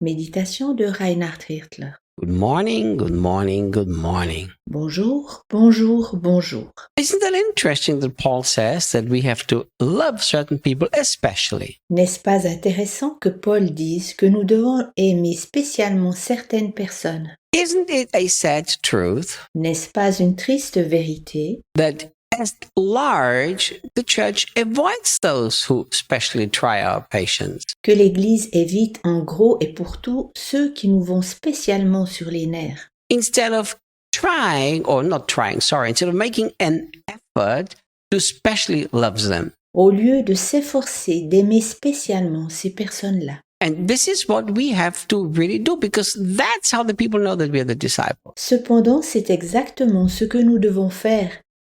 Méditation de Reinhard Hirtler. Good morning, good morning, good morning. Bonjour, bonjour, bonjour. Isn't that interesting that Paul says that we have to love certain people especially? N'est-ce pas intéressant que Paul dise que nous devons aimer spécialement certaines personnes? Isn't it a sad truth N'est-ce pas une triste vérité that at large the church avoids those who especially try our patience? que l'Église évite en gros et pour tout ceux qui nous vont spécialement sur les nerfs? Instead of instead of making an effort to specially love them. Au lieu de s'efforcer d'aimer spécialement ces personnes-là. And this is what we have to really do because that's how the people know that we are the disciples. Cependant, c'est exactement ce que nous devons faire,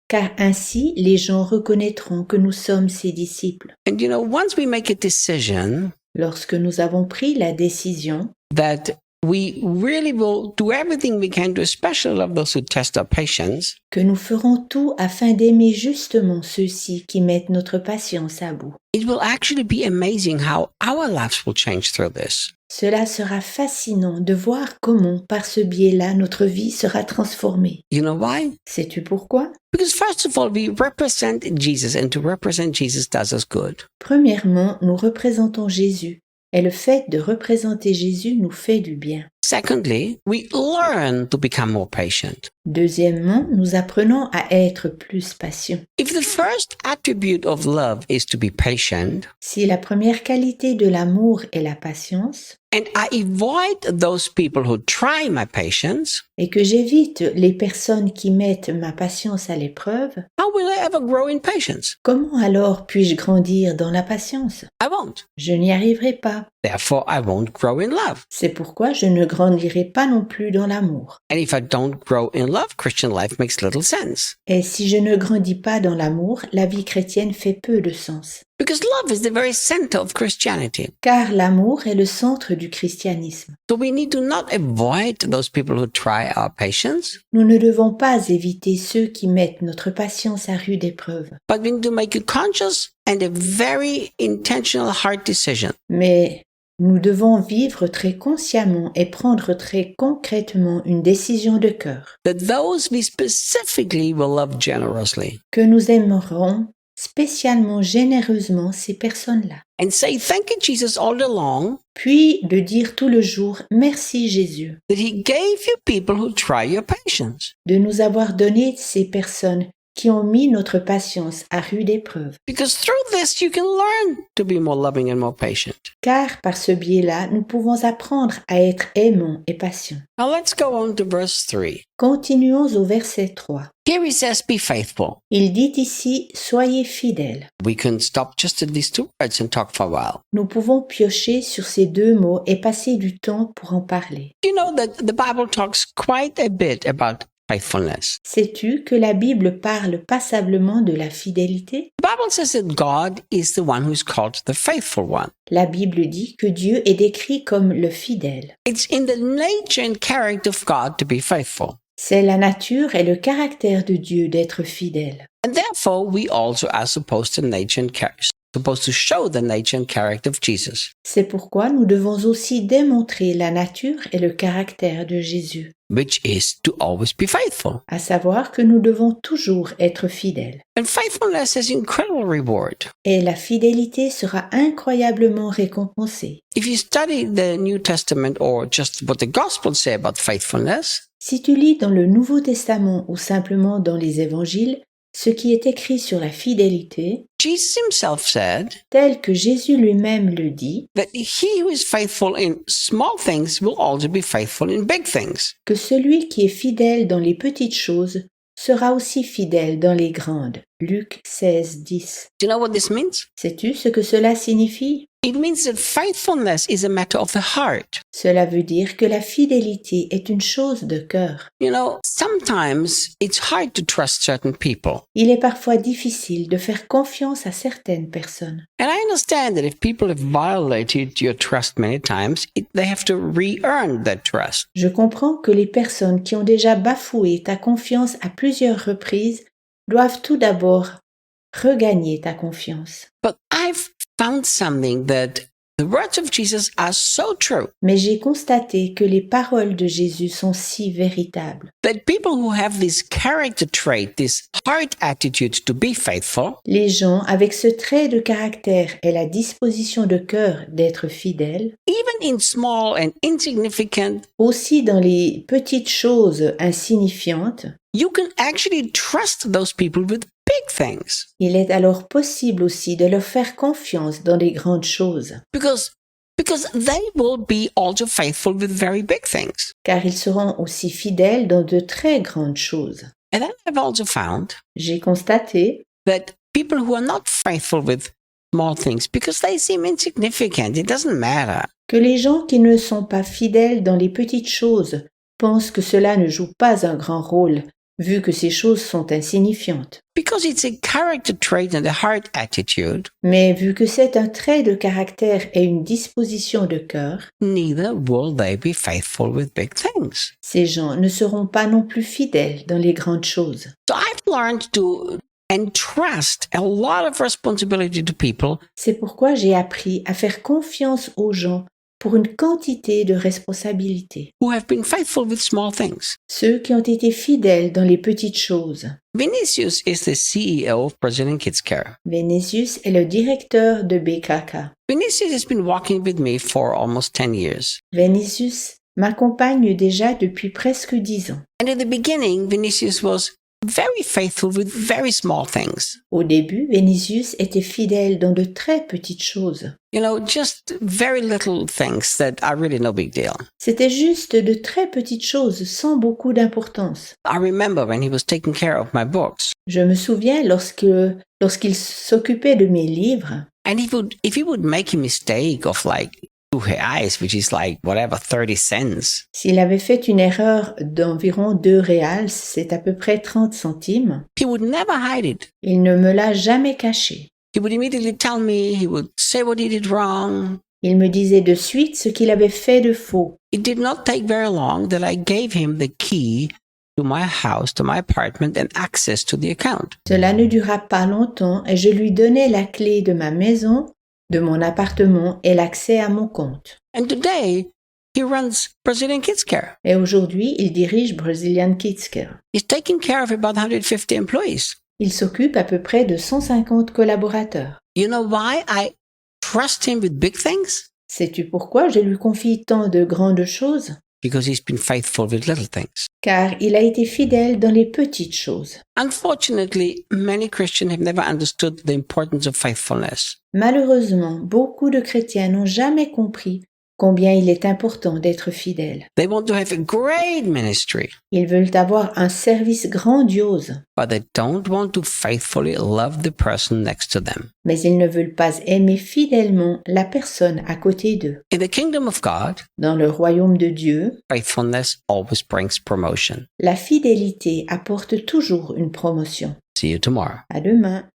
car ainsi les gens reconnaîtront que nous sommes ses disciples. And once we make a decision Lorsque nous avons pris la décision that we really will do everything we can to especially love those who test our patience, que nous ferons tout afin d'aimer justement ceux-ci qui mettent notre patience à bout. it will actually be amazing how our lives will change through this. Cela sera fascinant de voir comment, par ce biais-là, notre vie sera transformée. You know why? Sais-tu pourquoi? Because first of all, we represent Jesus, and to represent Jesus does us good. Premièrement, nous représentons Jésus, et le fait de représenter Jésus nous fait du bien. Secondly, we learn to become more patient. Deuxièmement, nous apprenons à être plus patients. If the first attribute of love is to be patient, Si la première qualité de l'amour est la patience, and I avoid those people who try my patience, et que j'évite les personnes qui mettent ma patience à l'épreuve, how will I ever grow in patience? comment alors puis-je grandir dans la patience? I won't. Je n'y arriverai pas. Therefore, I won't grow in love. C'est pourquoi je ne grandirai pas non plus dans l'amour. And if I don't grow in love, Christian life makes little sense. Et si je ne grandis pas dans l'amour, la vie chrétienne fait peu de sens. Because love is the very center of Christianity. Car l'amour est le centre du christianisme. So we need to not avoid those people who try our patience, Nous ne devons pas éviter ceux qui mettent notre patience à rude épreuve, but we need to make a conscious and a very intentional hard decision. mais nous devons vivre très consciemment et prendre très concrètement une décision de cœur, That those we specifically will love generously. que nous aimerons spécialement généreusement ces personnes-là. And say thank you, Jesus, all day long Puis de dire tout le jour « Merci Jésus that He gave you people who try your patience. de nous avoir donné ces personnes qui ont mis notre patience à rude épreuve. Because through this, you can learn to be more loving and more patient. Car par ce biais-là, nous pouvons apprendre à être aimants et patients. Now let's go on to verse 3. Continuons au verset 3. Here He says, be faithful. Il dit ici « Soyez fidèles ». We can stop just at these two words and talk for a while. Nous pouvons piocher sur ces deux mots et passer du temps pour en parler. You know that the Bible talks quite a bit about faithfulness. Sais-tu que la Bible parle passablement de la fidélité? The Bible says that God is the one who is called the faithful one. La Bible dit que Dieu est décrit comme le fidèle. It's in the nature and character of God to be faithful. C'est la nature et le caractère de Dieu d'être fidèle. And therefore, we also are supposed to show the nature and character of Jesus, C'est pourquoi nous devons aussi démontrer la nature et le caractère de Jésus, which is to always be faithful. à savoir que nous devons toujours être fidèles. And faithfulness has incredible reward. Et la fidélité sera incroyablement récompensée. If you study the New Testament or just what the Gospels say about faithfulness, Si tu lis dans le Nouveau Testament ou simplement dans les Évangiles, ce qui est écrit sur la fidélité, Jesus himself said tel que Jésus lui-même le dit, that he who is faithful in small things will also be faithful in big things. que celui qui est fidèle dans les petites choses sera aussi fidèle dans les grandes. Luc 16, 10. Do you know what this means? Sais-tu ce que cela signifie? It means that faithfulness is a matter of the heart. Cela veut dire que la fidélité est une chose de cœur. You know, sometimes it's hard to trust certain people. Il est parfois difficile de faire confiance à certaines personnes. And I understand that if people have violated your trust many times, they have to re-earn that trust. Je comprends que les personnes qui ont déjà bafoué ta confiance à plusieurs reprises doivent tout d'abord regagner ta confiance. But I've found something that the words of Jesus are so true Mais j'ai constaté que les paroles de Jésus sont si véritables. that people who have this character trait, this heart attitude to be faithful, Les gens avec ce trait de caractère et la disposition de cœur d'être fidèles, even in small and insignificant, aussi dans les petites choses insignifiantes, you can actually trust those people with big things il est alors possible aussi de leur faire confiance dans les grandes choses, because they will be also faithful with very big things. car ils seront aussi fidèles dans de très grandes choses. And then I've also found J'ai constaté that people who are not faithful with small things because they seem insignificant, it doesn't matter. que les gens qui ne sont pas fidèles dans les petites choses pensent que cela ne joue pas un grand rôle, vu que ces choses sont insignifiantes. Because it's a character trait and a heart attitude, Mais vu que c'est un trait de caractère et une disposition de cœur, neither will they be faithful with big things. ces gens ne seront pas non plus fidèles dans les grandes choses. So I've learned to entrust a lot of responsibility to people C'est pourquoi j'ai appris à faire confiance aux gens pour une quantité de responsabilités. who have been faithful with small things. Ceux qui ont été fidèles dans les petites choses. Vinicius is the CEO of Brazilian Kids Care. Vinicius est le directeur de BKK. Vinicius has been walking with me for almost 10 years. Vinicius m'accompagne déjà depuis presque 10 ans. And in the beginning, Vinicius was very faithful with very small things. Au début, Vinicius était fidèle dans de très petites choses. You know, just very little things that are really no big deal. C'était juste de très petites choses sans beaucoup d'importance. I remember when he was taking care of my books. Je me souviens lorsqu'il s'occupait de mes livres, And if he would make a mistake of like R$2, which is like whatever, 30 cents, s'il avait fait une erreur d'environ 2 réals, c'est à peu près 30 centimes, he would never hide it. il ne me l'a jamais caché. He would immediately tell me, he would say what he did wrong. Il me disait de suite ce qu'il avait fait de faux. It did not take very long that I gave him the key to my house, to my apartment, and access to the account. Cela ne dura pas longtemps et je lui donnai la clé de ma maison, de mon appartement et l'accès à mon compte. And today, he runs Brazilian Kids Care. Et aujourd'hui, il dirige Brazilian Kids Care. He's taking care of about 150 employees. Il s'occupe à peu près de 150 collaborateurs. You know why I trust him with big things? Sais-tu pourquoi je lui confie tant de grandes choses? Because he's been faithful with little things. Car il a été fidèle dans les petites choses. Unfortunately, many Christians have never understood the importance of faithfulness. Malheureusement, beaucoup de chrétiens n'ont jamais compris combien il est important d'être fidèle. They want to have a great ministry, Ils veulent avoir un service grandiose, but they don't want to faithfully love the person next to them. mais ils ne veulent pas aimer fidèlement la personne à côté d'eux. In the kingdom of God, Dans le royaume de Dieu, faithfulness always brings promotion. la fidélité apporte toujours une promotion. See you tomorrow. À demain.